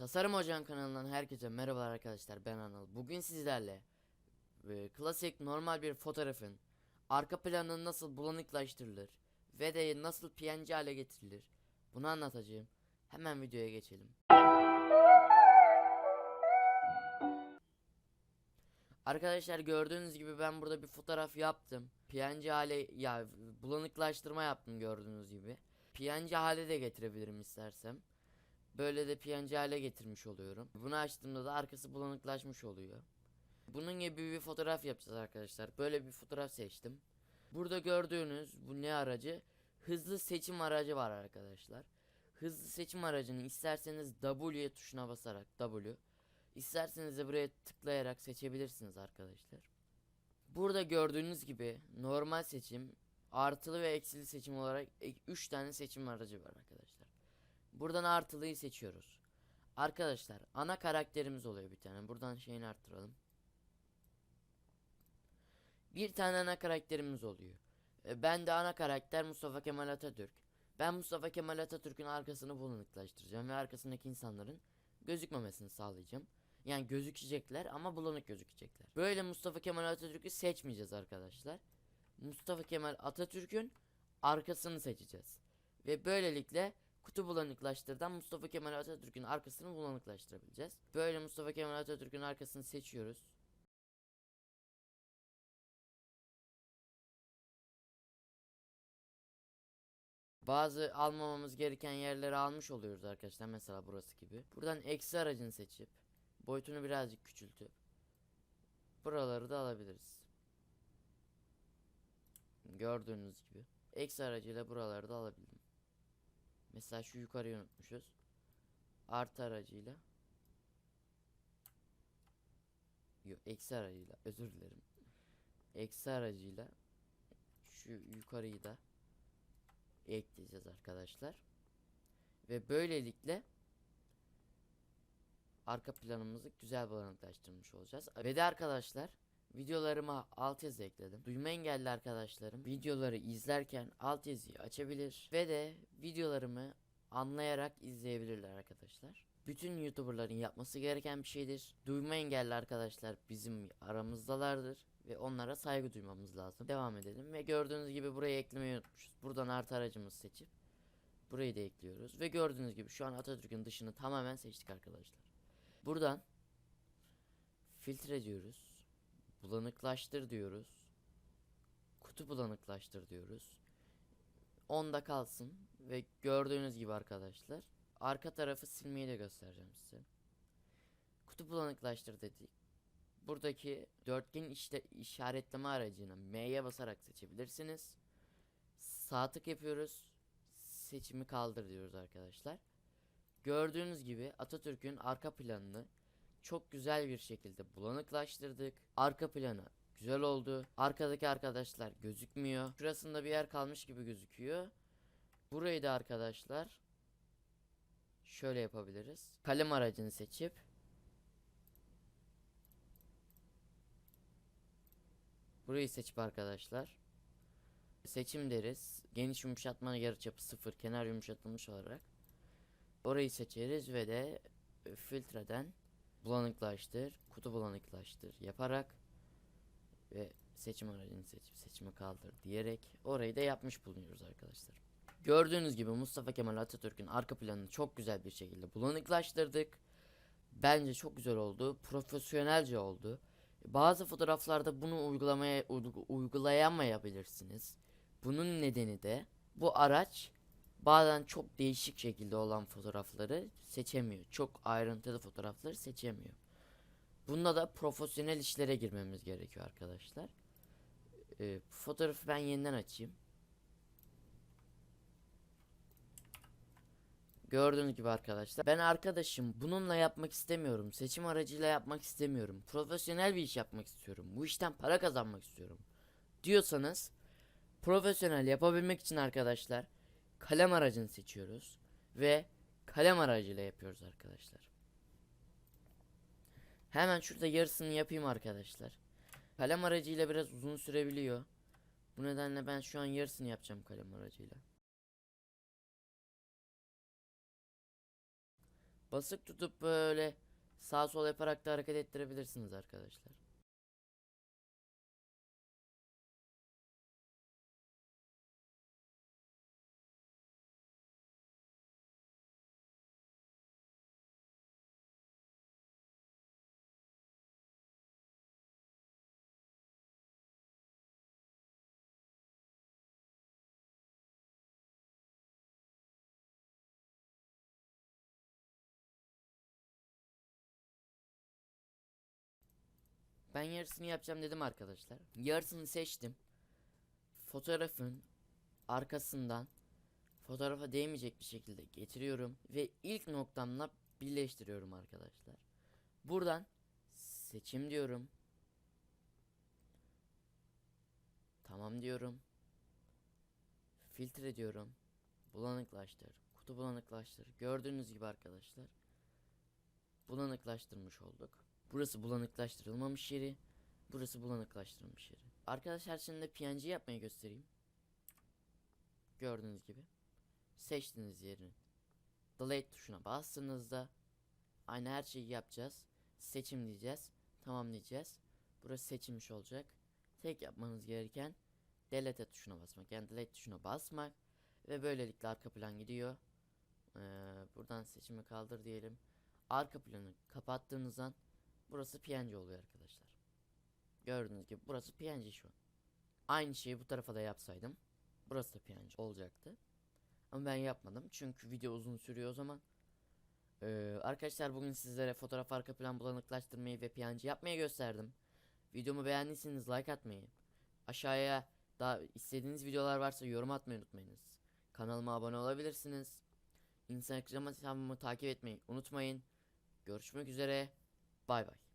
Tasarım Hocam kanalından herkese merhabalar arkadaşlar, ben Anıl. Bugün sizlerle klasik normal bir fotoğrafın arka planı nasıl bulanıklaştırılır ve de nasıl PNG hale getirilir bunu anlatacağım. Hemen videoya geçelim. Arkadaşlar, gördüğünüz gibi ben burada bir fotoğraf yaptım. PNG hale, bulanıklaştırma yaptım gördüğünüz gibi. PNG hale de getirebilirim istersem. Böyle de PNG hale getirmiş oluyorum. Bunu açtığımda da arkası bulanıklaşmış oluyor. Bunun gibi bir fotoğraf yapacağız arkadaşlar. Böyle bir fotoğraf seçtim. Burada gördüğünüz bu ne aracı? Hızlı seçim aracı var arkadaşlar. Hızlı seçim aracını isterseniz W tuşuna basarak isterseniz de buraya tıklayarak seçebilirsiniz arkadaşlar. Burada gördüğünüz gibi normal seçim, artılı ve eksili seçim olarak 3 tane seçim aracı var arkadaşlar. Buradan artılıyı seçiyoruz. Arkadaşlar, ana karakterimiz oluyor bir tane. Buradan şeyini arttıralım. Bir tane ana karakterimiz oluyor. Ben de ana karakter Mustafa Kemal Atatürk. Ben Mustafa Kemal Atatürk'ün arkasını bulanıklaştıracağım ve arkasındaki insanların gözükmemesini sağlayacağım. Yani gözükecekler ama bulanık gözükecekler. Böyle Mustafa Kemal Atatürk'ü seçmeyeceğiz arkadaşlar. Mustafa Kemal Atatürk'ün arkasını seçeceğiz. Ve böylelikle kutu bulanıklaştırdan Mustafa Kemal Atatürk'ün arkasını bulanıklaştırabileceğiz. Böyle Mustafa Kemal Atatürk'ün arkasını seçiyoruz. Bazı almamamız gereken yerleri almış oluyoruz arkadaşlar. Mesela burası gibi. Buradan eksi aracını seçip boyutunu birazcık küçültüp buraları da alabiliriz. Gördüğünüz gibi. Eksi aracıyla buraları da alabildim. Mesela şu yukarıyı unutmuşuz. Artı aracıyla. Yok, eksi aracıyla, özür dilerim. Eksi aracıyla şu yukarıyı da ekleyeceğiz arkadaşlar. Ve böylelikle arka planımızı güzel bulanıklaştırmış olacağız. Ve de arkadaşlar, videolarıma altyazı ekledim. Duyma engelli arkadaşlarım videoları izlerken altyazıyı açabilir ve de videolarımı anlayarak izleyebilirler arkadaşlar. Bütün YouTuber'ların yapması gereken bir şeydir. Duyma engelli arkadaşlar bizim aramızdalardır ve onlara saygı duymamız lazım. Devam edelim ve gördüğünüz gibi burayı eklemeyi unutmuşuz. Buradan artı aracımızı seçip burayı da ekliyoruz ve gördüğünüz gibi şu an Atatürk'ün dışını tamamen seçtik arkadaşlar. Buradan filtre diyoruz. Bulanıklaştır diyoruz. Kutu bulanıklaştır diyoruz. 10'da kalsın ve gördüğünüz gibi arkadaşlar arka tarafı silmeyi de göstereceğim size. Kutu bulanıklaştır dedik. Buradaki dörtgen işaretleme aracını M'ye basarak seçebilirsiniz. Sağ tık yapıyoruz. Seçimi kaldır diyoruz arkadaşlar. Gördüğünüz gibi Atatürk'ün arka planını çok güzel bir şekilde bulanıklaştırdık. Arka planı güzel oldu. Arkadaki arkadaşlar gözükmüyor. Şurasında bir yer kalmış gibi gözüküyor. Burayı da arkadaşlar şöyle yapabiliriz. Kalem aracını seçip burayı seçip arkadaşlar seçim deriz. Geniş yumuşatma yarıçapı 0, kenar yumuşatılmış olarak orayı seçeriz ve de filtreden bulanıklaştır, kutu bulanıklaştır yaparak ve seçim aracını seçip seçimi kaldır diyerek orayı da yapmış bulunuyoruz arkadaşlar. Gördüğünüz gibi Mustafa Kemal Atatürk'ün arka planını çok güzel bir şekilde bulanıklaştırdık. Bence çok güzel oldu. Profesyonelce oldu. Bazı fotoğraflarda bunu uygulayamayabilirsiniz. Bunun nedeni de bu araç bazen çok değişik şekilde olan fotoğrafları seçemiyor. Çok ayrıntılı fotoğrafları seçemiyor. Bunda da profesyonel işlere girmemiz gerekiyor arkadaşlar. Fotoğrafı ben yeniden açayım. Gördüğünüz gibi arkadaşlar, ben arkadaşım bununla yapmak istemiyorum, seçim aracıyla yapmak istemiyorum, profesyonel bir iş yapmak istiyorum, bu işten para kazanmak istiyorum diyorsanız, profesyonel yapabilmek için arkadaşlar kalem aracını seçiyoruz ve kalem aracıyla yapıyoruz arkadaşlar. Hemen şurada yarısını yapayım arkadaşlar. Kalem aracıyla biraz uzun sürebiliyor. Bu nedenle ben şu an yarısını yapacağım kalem aracıyla. Basık tutup böyle sağ sol yaparak da hareket ettirebilirsiniz arkadaşlar. Ben yarısını yapacağım dedim arkadaşlar. Yarısını seçtim. Fotoğrafın arkasından fotoğrafa değmeyecek bir şekilde getiriyorum ve ilk noktamla birleştiriyorum arkadaşlar. Buradan seçim diyorum. Tamam diyorum. Filtre diyorum. Bulanıklaştır. Kutu bulanıklaştır. Gördüğünüz gibi arkadaşlar. Bulanıklaştırmış olduk. Burası bulanıklaştırılmamış yeri. Burası bulanıklaştırılmış yeri. Arkadaşlar şimdi PNG yapmayı göstereyim. Gördüğünüz gibi. Seçtiğiniz yerin delete tuşuna bastığınızda aynı her şeyi yapacağız. Seçim diyeceğiz. Tamam diyeceğiz. Burası seçilmiş olacak. Tek yapmanız gereken delete tuşuna basmak. Yani delete tuşuna basmak. Ve böylelikle arka plan gidiyor. Buradan seçimi kaldır diyelim. Arka planı kapattığınızdan burası PNG oluyor arkadaşlar. Gördüğünüz gibi burası PNG şu an. Aynı şeyi bu tarafa da yapsaydım burası da PNG olacaktı. Ama ben yapmadım çünkü video uzun sürüyor o zaman. Arkadaşlar bugün sizlere fotoğraf arka plan bulanıklaştırmayı ve PNG yapmayı gösterdim. Videomu beğendiyseniz like atmayı, aşağıya daha istediğiniz videolar varsa yorum atmayı unutmayınız. Kanalıma abone olabilirsiniz. Instagram hesabımı takip etmeyi unutmayın. Görüşmek üzere. Bay bay.